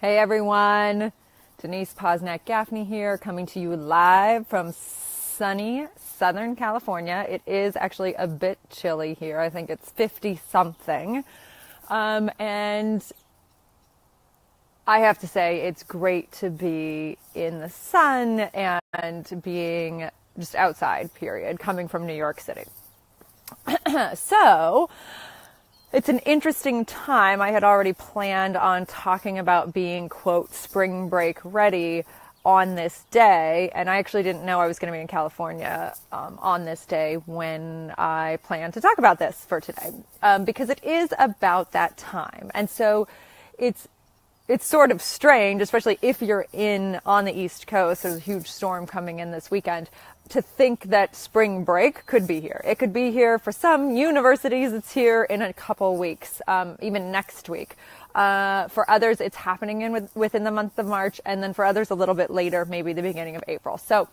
Hey everyone, Denise Posnak Gaffney here, coming to you live from sunny Southern California. It is actually a bit chilly here. I think it's 50 something. And I have to say it's great to be in the sun and being just outside, period, coming from New York City. So it's an interesting time. I had already planned on talking about being, quote, spring break ready on this day. And I actually didn't know I was going to be in California on this day when I planned to talk about this for today, because it is about that time. And so it's sort of strange, especially if you're on the East Coast. There's a huge storm coming in this weekend, to think that spring break could be here. It could be here for some universities. It's here in a couple weeks, even next week. For others, it's happening within the month of March, and then for others a little bit later, maybe the beginning of April. So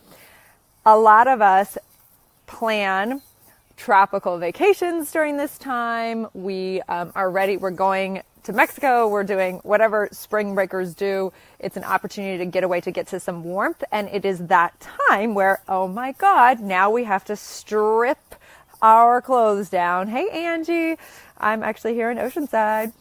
a lot of us plan tropical vacations during this time. We are ready. We're going to Mexico. We're doing whatever spring breakers do. It's an opportunity to get away, to get to some warmth. And it is that time where, oh my God, now we have to strip our clothes down. Hey, Angie, I'm actually here in Oceanside.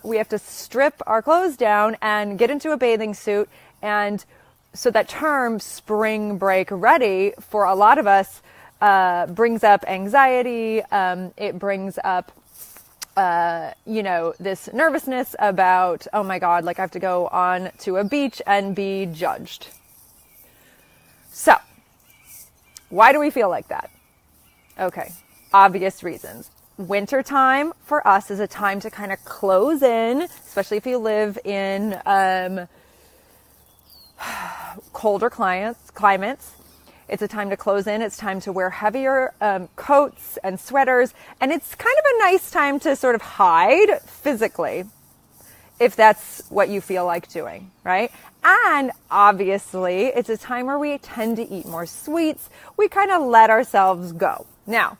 We have to strip our clothes down and get into a bathing suit. And so that term spring break ready for a lot of us brings up anxiety. It brings up this nervousness about, oh my God, like I have to go on to a beach and be judged. So why do we feel like that? Okay. Obvious reasons. Wintertime for us is a time to kind of close in, especially if you live in, colder climates. It's a time to close in. It's time to wear heavier coats and sweaters. And it's kind of a nice time to sort of hide physically, if that's what you feel like doing, right? And obviously, it's a time where we tend to eat more sweets. We kind of let ourselves go. Now,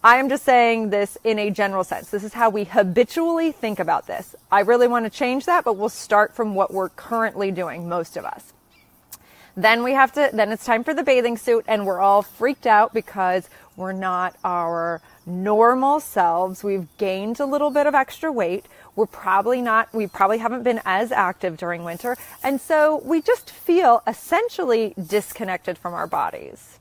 I am just saying this in a general sense. This is how we habitually think about this. I really want to change that, but we'll start from what we're currently doing, most of us. Then it's time for the bathing suit, and we're all freaked out because we're not our normal selves. We've gained a little bit of extra weight. We probably haven't been as active during winter. And so we just feel essentially disconnected from our bodies.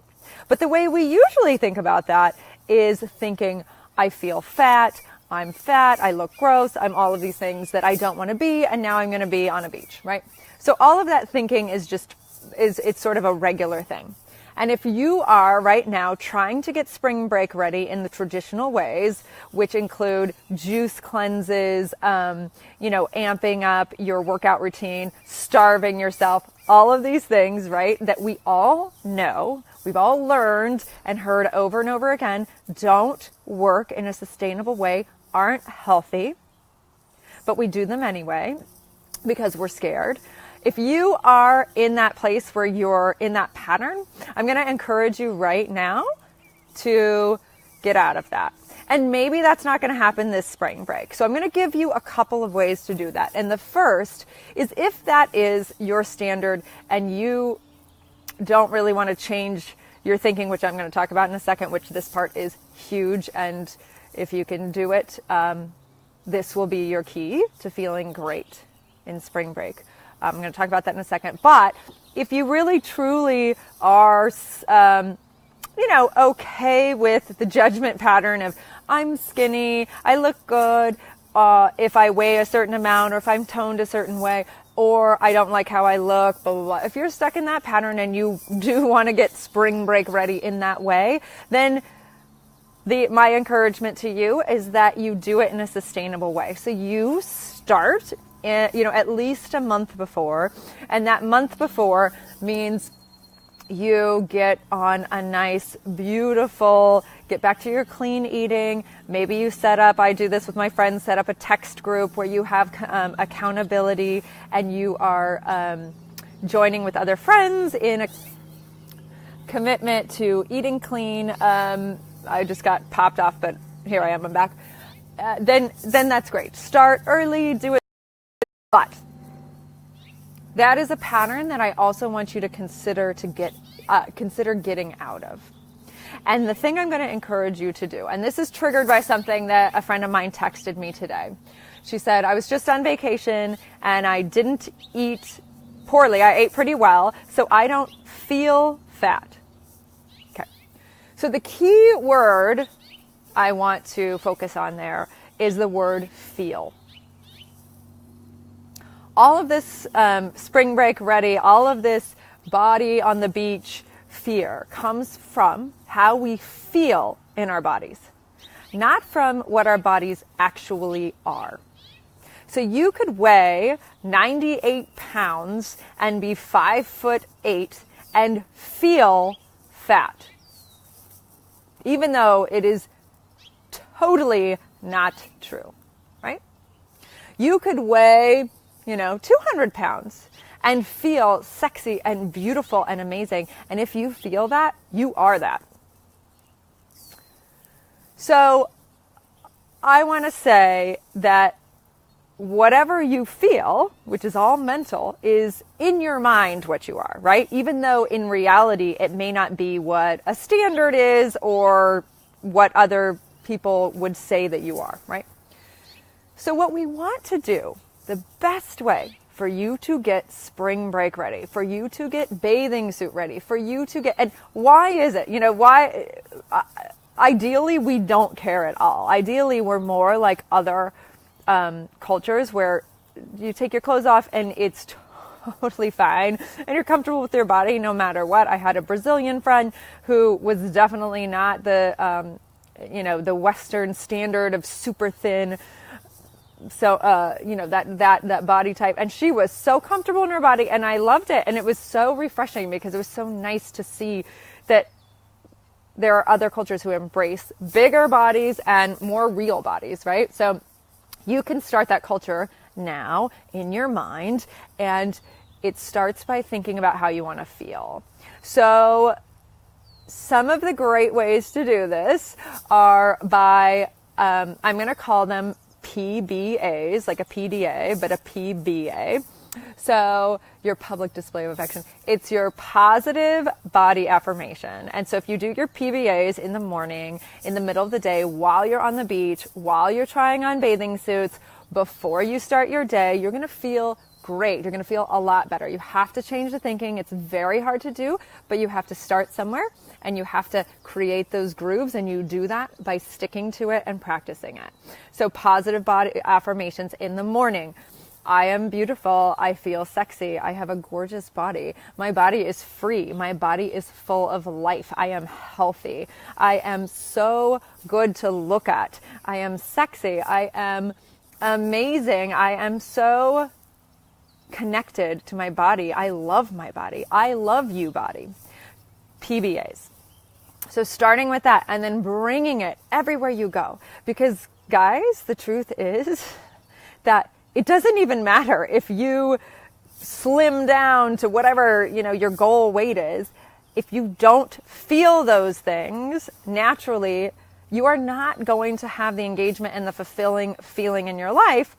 But the way we usually think about that is thinking, I feel fat, I look gross, I'm all of these things that I don't want to be, and now I'm going to be on a beach, right? So all of that thinking is it's sort of a regular thing. And if you are right now trying to get spring break ready in the traditional ways, which include juice cleanses, amping up your workout routine, starving yourself, all of these things, right, that we all know, we've all learned and heard over and over again, don't work in a sustainable way, aren't healthy, but we do them anyway because we're scared. If you are in that place where you're in that pattern, I'm going to encourage you right now to get out of that. And maybe that's not going to happen this spring break. So I'm going to give you a couple of ways to do that. And the first is, if that is your standard and you don't really want to change your thinking, which I'm going to talk about in a second, which this part is huge. And if you can do it, this will be your key to feeling great in spring break. I'm going to talk about that in a second. But if you really truly are, okay with the judgment pattern of, I'm skinny, I look good, if I weigh a certain amount, or if I'm toned a certain way, or I don't like how I look, blah, blah, blah. If you're stuck in that pattern and you do want to get spring break ready in that way, then my encouragement to you is that you do it in a sustainable way. So you start at least a month before. And that month before means you get on a nice, beautiful, get back to your clean eating. Maybe you I do this with my friends, set up a text group where you have accountability, and you are joining with other friends in a commitment to eating clean. I just got popped off, but here I am, I'm back. Then that's great. Start early, do it But that is a pattern that I also want you to consider getting out of. And the thing I'm going to encourage you to do, and this is triggered by something that a friend of mine texted me today. She said, I was just on vacation and I didn't eat poorly. I ate pretty well, so I don't feel fat. Okay. So the key word I want to focus on there is the word feel. All of this spring break ready, all of this body on the beach fear comes from how we feel in our bodies, not from what our bodies actually are. So you could weigh 98 pounds and be 5'8" and feel fat, even though it is totally not true, right? You could weigh, 200 pounds and feel sexy and beautiful and amazing. And if you feel that, you are that. So I want to say that whatever you feel, which is all mental, is in your mind what you are, right? Even though in reality, it may not be what a standard is or what other people would say that you are, right? So what we want to do, the best way for you to get spring break ready, for you to get bathing suit ready, for you to get, and why is it, ideally we don't care at all. Ideally we're more like other cultures where you take your clothes off and it's totally fine and you're comfortable with your body no matter what. I had a Brazilian friend who was definitely not the Western standard of super thin. So, that body type, and she was so comfortable in her body and I loved it. And it was so refreshing because it was so nice to see that there are other cultures who embrace bigger bodies and more real bodies, right? So you can start that culture now in your mind, and it starts by thinking about how you want to feel. So some of the great ways to do this are by, I'm going to call them PBAs, like a PDA, but a PBA. So your public display of affection. It's your positive body affirmation. And so if you do your PBAs in the morning, in the middle of the day, while you're on the beach, while you're trying on bathing suits, before you start your day, you're going to feel great. You're going to feel a lot better. You have to change the thinking. It's very hard to do, but you have to start somewhere and you have to create those grooves, and you do that by sticking to it and practicing it. So positive body affirmations in the morning. I am beautiful. I feel sexy. I have a gorgeous body. My body is free. My body is full of life. I am healthy. I am so good to look at. I am sexy. I am amazing. I am so connected to my body. I love my body. I love you, body. PBAs. So starting with that and then bringing it everywhere you go. Because guys, the truth is that it doesn't even matter if you slim down to whatever, your goal weight is. If you don't feel those things naturally, you are not going to have the engagement and the fulfilling feeling in your life,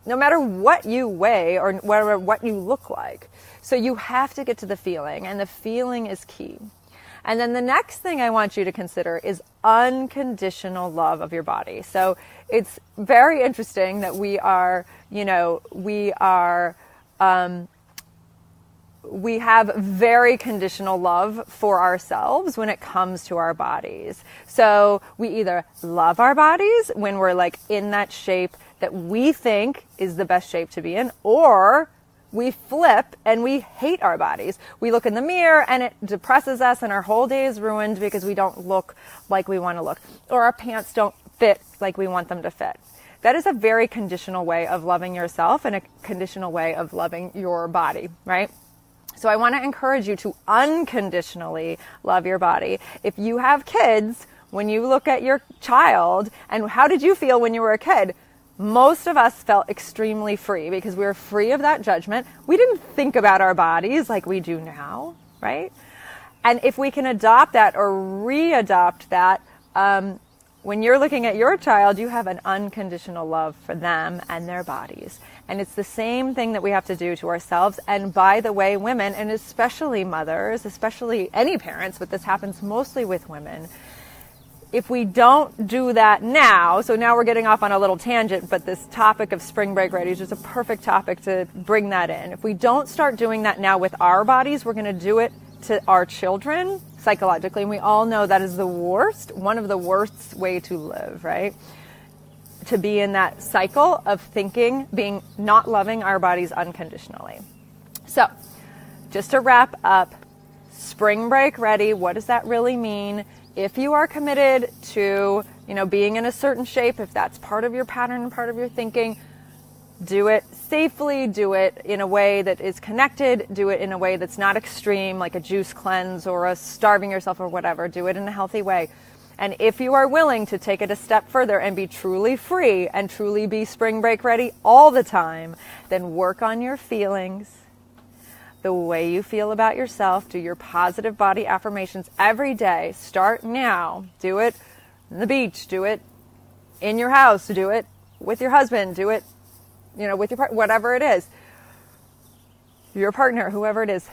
no matter what you weigh or what you look like. So you have to get to the feeling, and the feeling is key. And then the next thing I want you to consider is unconditional love of your body. So it's very interesting that we have very conditional love for ourselves when it comes to our bodies. So we either love our bodies when we're like in that shape that we think is the best shape to be in, or we flip and we hate our bodies. We look in the mirror and it depresses us and our whole day is ruined because we don't look like we want to look, or our pants don't fit like we want them to fit. That is a very conditional way of loving yourself and a conditional way of loving your body, right? So I want to encourage you to unconditionally love your body. If you have kids, when you look at your child, and how did you feel when you were a kid? Most of us felt extremely free because we were free of that judgment. We didn't think about our bodies like we do now, right? And if we can adopt that or re-adopt that, when you're looking at your child, you have an unconditional love for them and their bodies. And it's the same thing that we have to do to ourselves. And by the way, women, and especially mothers, especially any parents, but this happens mostly with women, if we don't do that now, so now we're getting off on a little tangent, but this topic of spring break ready is just a perfect topic to bring that in. If we don't start doing that now with our bodies, we're going to do it to our children psychologically. And we all know that is the worst, one of the worst way to live, right? To be in that cycle of thinking, not loving our bodies unconditionally. So just to wrap up, spring break ready, what does that really mean? If you are committed to, being in a certain shape, if that's part of your pattern and part of your thinking, do it safely, do it in a way that is connected, do it in a way that's not extreme, like a juice cleanse or a starving yourself or whatever. Do it in a healthy way. And if you are willing to take it a step further and be truly free and truly be spring break ready all the time, then work on your feelings, the way you feel about yourself. Do your positive body affirmations every day. Start now. Do it on the beach. Do it in your house. Do it with your husband. Do it, with your partner, whatever it is. Your partner, whoever it is.